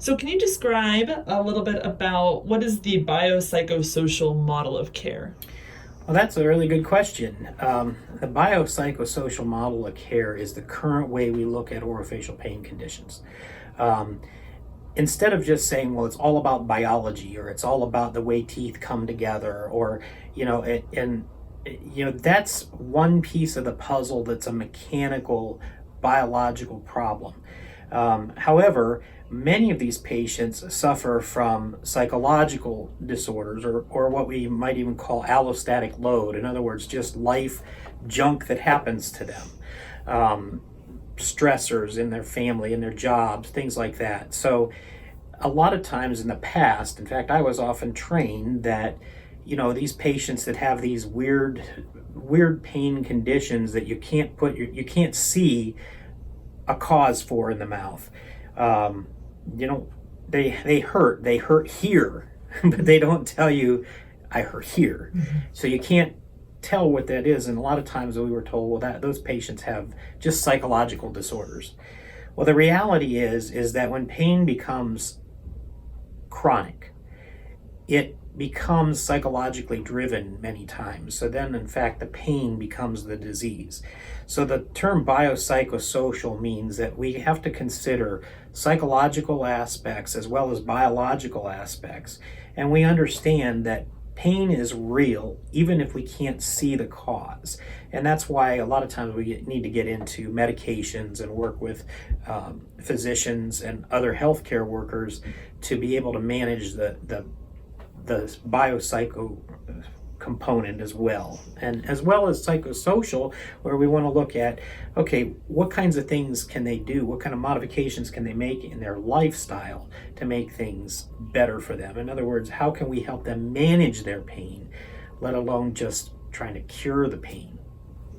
So can you describe a little bit about what is the biopsychosocial model of care? Well, that's a really good question. The biopsychosocial model of care is the current way we look at orofacial pain conditions. Um, Instead of just saying, well, it's all about biology or it's all about the way teeth come together, or, that's one piece of the puzzle that's a mechanical, biological problem. However, many of these patients suffer from psychological disorders, or what we might even call allostatic load. In other words, just life junk that happens to them. Stressors in their family, in their jobs, things like that. So a lot of times in the past, in fact, I was often trained that, these patients that have these weird pain conditions that you can't see a cause for in the mouth. Um, you know, they hurt here, but they don't tell you I hurt here. So you can't tell what that is. And a lot of times we were told, well, that those patients have just psychological disorders. Well, the reality is that when pain becomes chronic, it becomes psychologically driven many times. So then, in fact, the pain becomes the disease. So the term biopsychosocial means that we have to consider psychological aspects as well as biological aspects. And we understand that pain is real even if we can't see the cause. And that's why a lot of times we need to get into medications and work with physicians and other healthcare workers to be able to manage the biopsycho component as well, and as well as psychosocial, where we want to look at, okay, what kinds of things can they do, what kind of modifications can they make in their lifestyle to make things better for them. In other words, how can we help them manage their pain, let alone just trying to cure the pain.